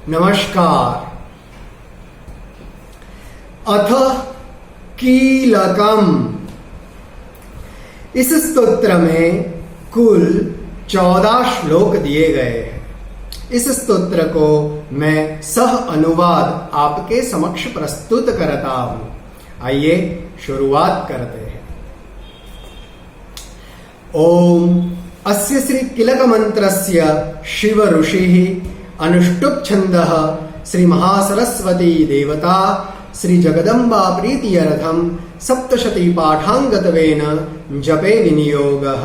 नमस्कार। अथ कीलकम। इस स्तोत्र में कुल 14 श्लोक दिए गए हैं। इस स्तोत्र को मैं सह अनुवाद आपके समक्ष प्रस्तुत करता हूं। आइए शुरुआत करते हैं। ओम अस्य श्री कीलक मंत्रस्य शिव ऋषिः अनुष्टुप् छन्दः श्री महासरस्वती देवता श्री जगदम्बा प्रीत्यर्थम सप्तशती पाठांगतवेन जपे विनियोगः।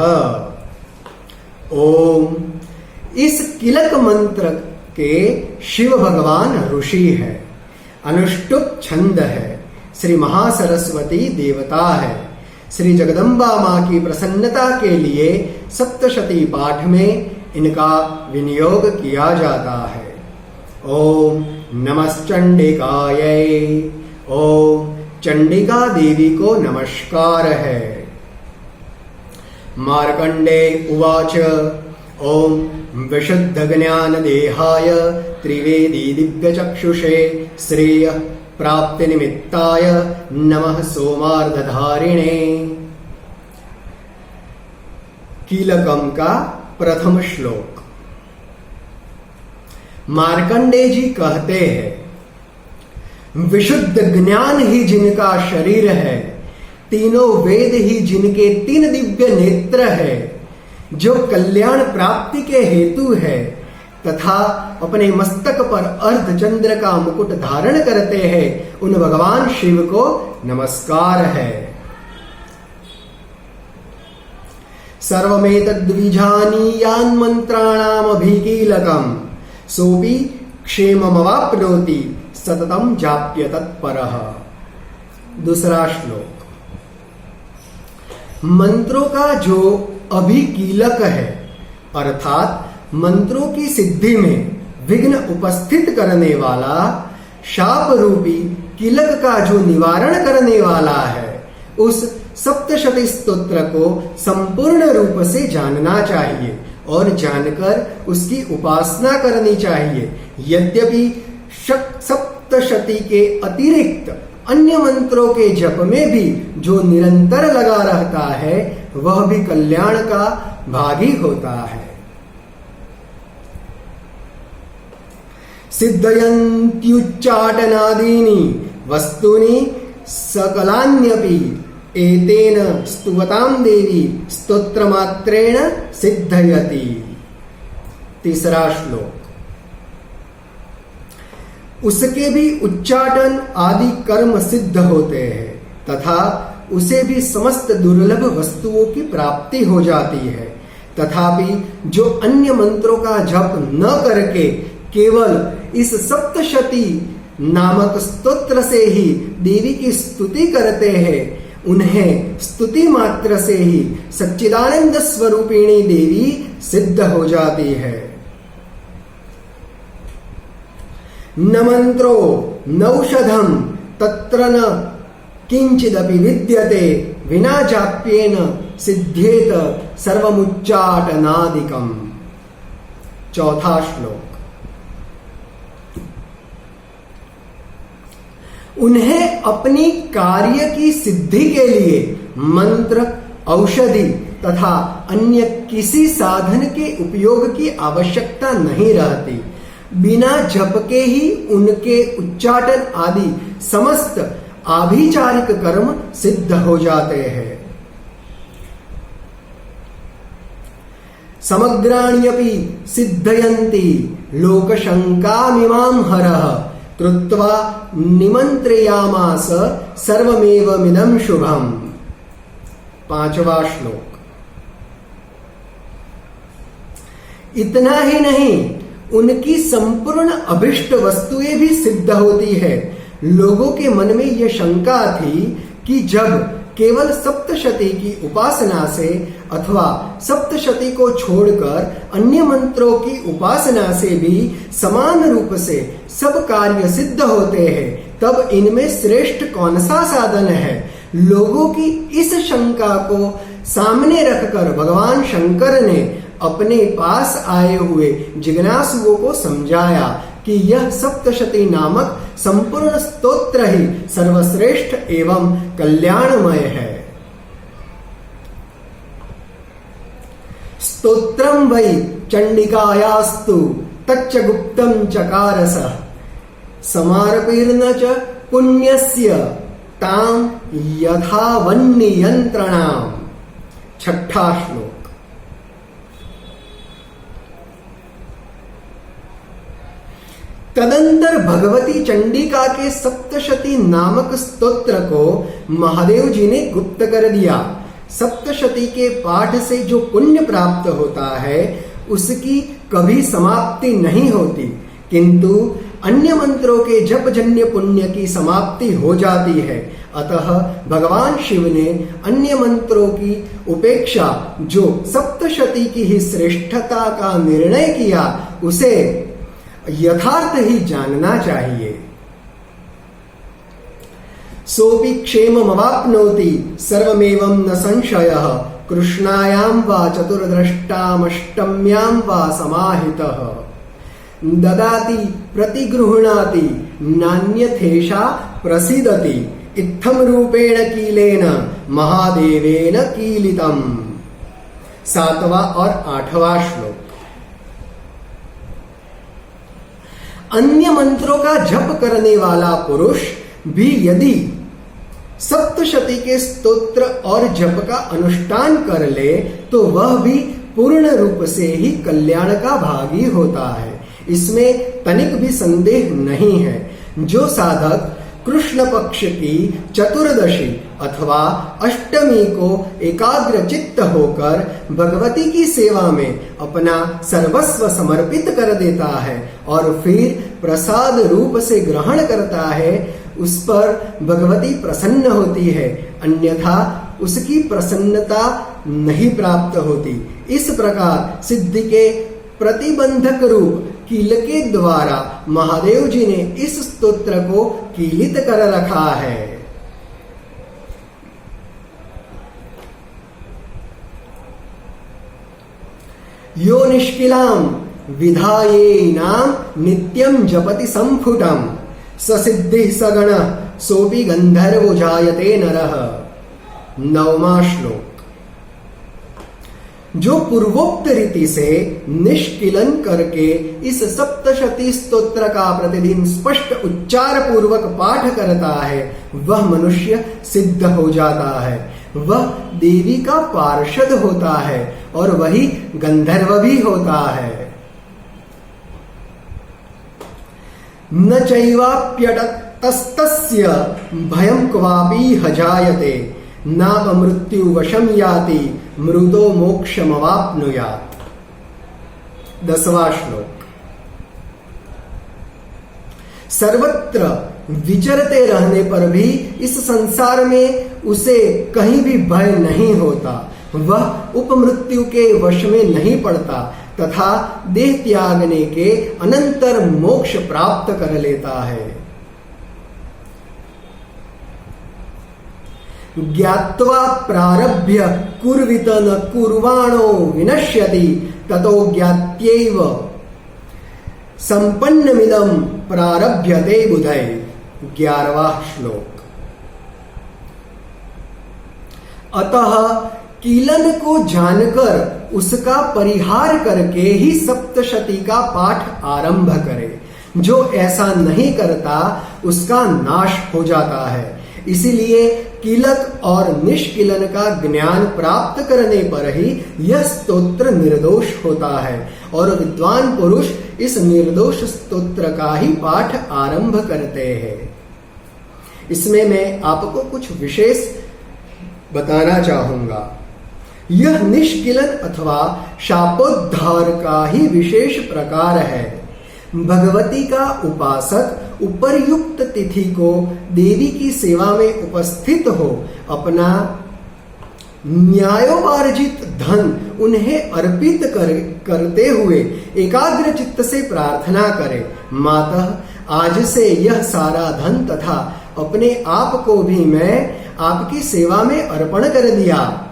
ओम। इस कीलक मंत्र के शिव भगवान ऋषि है, अनुष्टुप् छंद है, श्री महासरस्वती देवता है। श्री जगदम्बा माँ की प्रसन्नता के लिए सप्तशती पाठ में इनका विनियोग किया जाता है। ओम नमश्चंडिकायै। ओम चंडिका देवी को नमस्कार है। मार्कंडे उवाच। ओम विशुद्ध ज्ञान देहाय त्रिवेदी दिव्य चक्षुषे श्रेय प्राप्ति निमित्ताय नमः सोमार्धधारिणे। कीलकम का प्रथम श्लोक। मार्कंडे जी कहते हैं, विशुद्ध ज्ञान ही जिनका शरीर है, तीनों वेद ही जिनके 3 दिव्य नेत्र है, जो कल्याण प्राप्ति के हेतु है तथा अपने मस्तक पर अर्धचंद्र का मुकुट धारण करते हैं, उन भगवान शिव को नमस्कार है। सर्वमेतद्विजानीयान् मंत्राणामभिकीलकम् सोऽपि क्षेममवाप्नोति सततं जाप्य तत्परः। दूसरा श्लोक। मंत्रों का जो अभिकीलक है, अर्थात मंत्रों की सिद्धि में विघ्न उपस्थित करने वाला, शाप रूपी कीलक का जो निवारण करने वाला है, उस सप्तशती स्तोत्र को संपूर्ण रूप से जानना चाहिए और जानकर उसकी उपासना करनी चाहिए। यद्यपि सप्तशती के अतिरिक्त अन्य मंत्रों के जप में भी जो निरंतर लगा रहता है, वह भी कल्याण का भागी होता है। सिद्धयन्त्युच्चाटनादीनि वस्तूनि सकलान्यपि एतेन स्तुवतां देवी स्तोत्रमात्रेण सिद्धयति। तीसरा श्लोक। उसके भी उच्चाटन आदि कर्म सिद्ध होते हैं तथा उसे भी समस्त दुर्लभ वस्तुओं की प्राप्ति हो जाती है। तथापि जो अन्य मंत्रों का जप न करके केवल इस सप्तशती नामक स्तोत्र से ही देवी की स्तुति करते हैं, उन्हें स्तुति मात्र से ही सच्चिदानंद स्वरूपिणी देवी सिद्ध हो जाती है। न मंत्रो नौषधम तत्र न किंचिदपि विद्यते विना जाप्येन सिद्ध्येत सर्वमुच्चाटनादिकम्। चौथा श्लोक। उन्हें अपनी कार्य की सिद्धि के लिए मंत्र, औषधि तथा अन्य किसी साधन के उपयोग की आवश्यकता नहीं रहती। बिना जप के ही उनके उच्चाटन आदि समस्त आभिचारिक कर्म सिद्ध हो जाते हैं। समग्राण्यपि सिद्धयन्ति लोकशंकामिमां हरः कृत्वा निमंत्रयामास सर्वमेवमिदं शुभम्। पांचवा श्लोक। इतना ही नहीं, उनकी संपूर्ण अभिष्ट वस्तुएं भी सिद्ध होती है। लोगों के मन में यह शंका थी कि जब केवल सप्तशती की उपासना से अथवा सप्तशती को छोड़कर अन्य मंत्रों की उपासना से भी समान रूप से सब कार्य सिद्ध होते हैं, तब इनमें श्रेष्ठ कौन सा साधन है। लोगों की इस शंका को सामने रखकर भगवान शंकर ने अपने पास आए हुए जिज्ञासुओं को समझाया कि यह सप्तशती नामक संपूर्ण स्तोत्र ही सर्वश्रेष्ठ एवं कल्याणमय है। स्तोत्रम वै चंडिकायास्तु तच्च गुप्तम चकारसः समार्पीर्न च पुण्यस्य ताम यथा वन्नियंत्रणाम। छठा श्लोक। तदंतर भगवती चंडिका के सप्तशती नामक स्तोत्र को महादेव जी ने गुप्त कर दिया। सप्तशती के पाठ से जो पुण्य प्राप्त होता है उसकी कभी समाप्ति नहीं होती, किंतु अन्य मंत्रों के जप जन्य पुण्य की समाप्ति हो जाती है। अतः भगवान शिव ने अन्य मंत्रों की उपेक्षा जो सप्तशती की ही श्रेष्ठता का निर्णय किया उसे यथार्थ ही जानना चाहिए। सोपि क्षेममवाप्नोति सर्वमेवं न संशयः कृष्णायां वा चतुर्दष्टामष्टम्यां वा समाहितः ददाति प्रतिगृह्णाति नान्यथेषा प्रसीदति इत्थं रूपेण कीलेन महादेवेन कीलितम्। 7वां और 8वां श्लोक। अन्य मंत्रों का जप करने वाला पुरुष भी यदि सप्तशती के स्तोत्र और जप का अनुष्ठान कर ले तो वह भी पूर्ण रूप से ही कल्याण का भागी होता है, इसमें तनिक भी संदेह नहीं है। जो साधक कृष्ण पक्ष की चतुर्दशी अथवा अष्टमी को एकाग्र चित्त होकर भगवती की सेवा में अपना सर्वस्व समर्पित कर देता है और फिर प्रसाद रूप से ग्रहण करता है, उस पर भगवती प्रसन्न होती है, अन्यथा उसकी प्रसन्नता नहीं प्राप्त होती। इस प्रकार सिद्धि के प्रतिबंधक रूप कील के द्वारा महादेव जी ने इस स्तोत्र को कीलित कर रखा है। यो निष्किलाम विधायेनाम नित्यं जपति संफुटम ससिद्धि सगण सोपि गंधर्वो जायते नरः। 9वां श्लोक। जो पूर्वोक्त रीति से निष्किलन करके इस सप्तशती स्तोत्र का प्रतिदिन स्पष्ट उच्चार पूर्वक पाठ करता है वह मनुष्य सिद्ध हो जाता है, वह देवी का पार्षद होता है और वही गंधर्व भी होता है। न चैवाप्यटतस्तस्य भयं क्वापि हजायते नापमृत्यु वशं याति मृतो मोक्षमवाप्नुयात्। 10वां श्लोक। सर्वत्र विचरते रहने पर भी इस संसार में उसे कहीं भी भय नहीं होता, वह उपमृत्यु के वश में नहीं पड़ता तथा देह त्यागने के अनंतर मोक्ष प्राप्त कर लेता है। ज्ञात्वा प्रारभ्य कुर्वित न कुर्वाणो विनश्यति ततो ज्ञात्यैव संपन्नमिदं प्रारभ्यते बुधै। 11वां श्लोक। अतः कीलन को जानकर उसका परिहार करके ही सप्तशती का पाठ आरंभ करे। जो ऐसा नहीं करता उसका नाश हो जाता है। इसीलिए कीलक और निष्किलन का ज्ञान प्राप्त करने पर ही यह स्तोत्र निर्दोष होता है और विद्वान पुरुष इस निर्दोष स्तोत्र का ही पाठ आरंभ करते हैं। इसमें मैं आपको कुछ विशेष बताना चाहूंगा। यह निष्किलन अथवा शापोद्धार का ही विशेष प्रकार है। भगवती का उपासक उपर्युक्त तिथि को देवी की सेवा में उपस्थित हो अपना न्यायोपार्जित धन उन्हें अर्पित करते हुए एकाग्र चित्त से प्रार्थना करे, मातः आज से यह सारा धन तथा अपने आप को भी मैं आपकी सेवा में अर्पण कर दिया।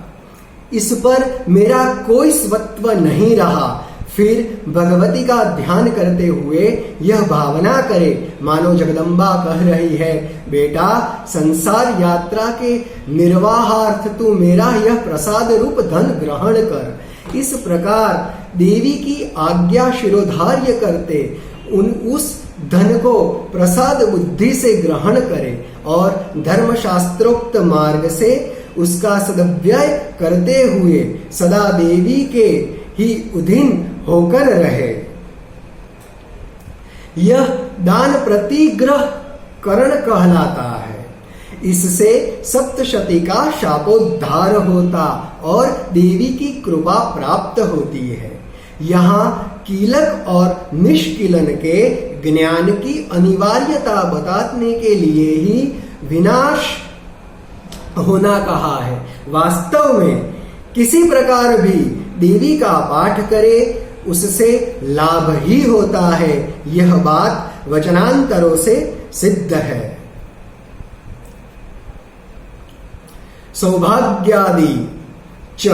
इस पर मेरा कोई स्वत्व नहीं रहा, फिर भगवती का ध्यान करते हुए यह भावना करे मानो जगदम्बा कह रही है, बेटा संसार यात्रा के निर्वाहार्थ तू मेरा यह प्रसाद रूप धन ग्रहण कर। इस प्रकार देवी की आज्ञा शिरोधार्य करते उस धन को प्रसाद बुद्धि से ग्रहण करे और धर्मशास्त्रोक्त मार्ग से उसका सदव्यय करते हुए सदा देवी के ही अधीन होकर रहे। यह दान प्रतिग्रह करण कहलाता है। इससे सप्तशती का शापोद्धार होता और देवी की कृपा प्राप्त होती है। यहाँ कीलक और निष्कीलन के ज्ञान की अनिवार्यता बताने के लिए ही विनाश होना कहा है। वास्तव में किसी प्रकार भी देवी का पाठ करे उससे लाभ ही होता है। यह बात वचनांतरों से सिद्ध है। सौभाग्यादि च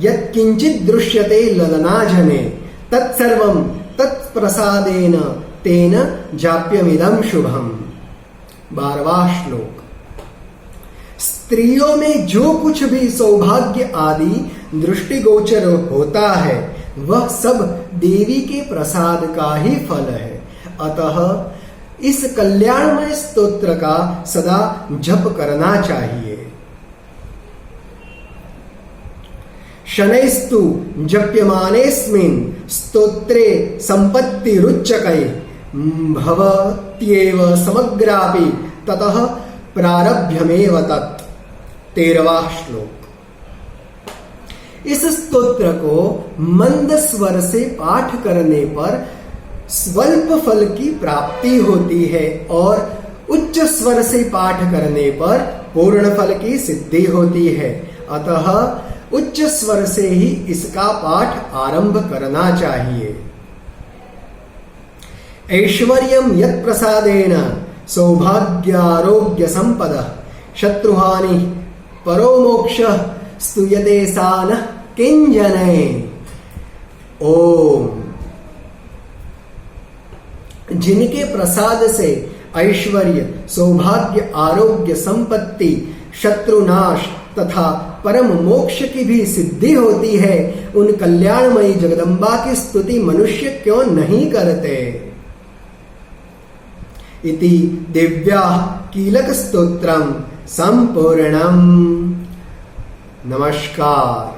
यत्किंचित् दृश्यते ललनाजने तत्सर्वं तत्प्रसादेन तेन जाप्यमिदं शुभम। 12वां श्लोक। स्त्रियों में जो कुछ भी सौभाग्य आदि दृष्टिगोचर होता है वह सब देवी के प्रसाद का ही फल है। अतः इस कल्याणमय स्तोत्र का सदा जप करना चाहिए। शनैस्तु जप्यमानेस्मिन् स्तोत्रे संपत्तिरुच्चकै भवत्येव समग्रापि ततः प्रारभ्यमेव तत्। 13वां श्लोक। इस स्तोत्र को मंद स्वर से पाठ करने पर स्वल्प फल की प्राप्ति होती है और उच्च स्वर से पाठ करने पर पूर्ण फल की सिद्धि होती है। अतः उच्च स्वर से ही इसका पाठ आरंभ करना चाहिए। ऐश्वर्यं यत् प्रसादेन सौभाग्यारोग्य संपदः शत्रुहानि परो मोक्षः स्तूयते सा नः किंजने। ओम। जिनके प्रसाद से ऐश्वर्य, सौभाग्य, आरोग्य, संपत्ति, शत्रुनाश तथा परम मोक्ष की भी सिद्धि होती है, उन कल्याणमयी जगदम्बा की स्तुति मनुष्य क्यों नहीं करते। इति दिव्याः कीलक स्तोत्रम् संपूर्णम्। नमस्कार।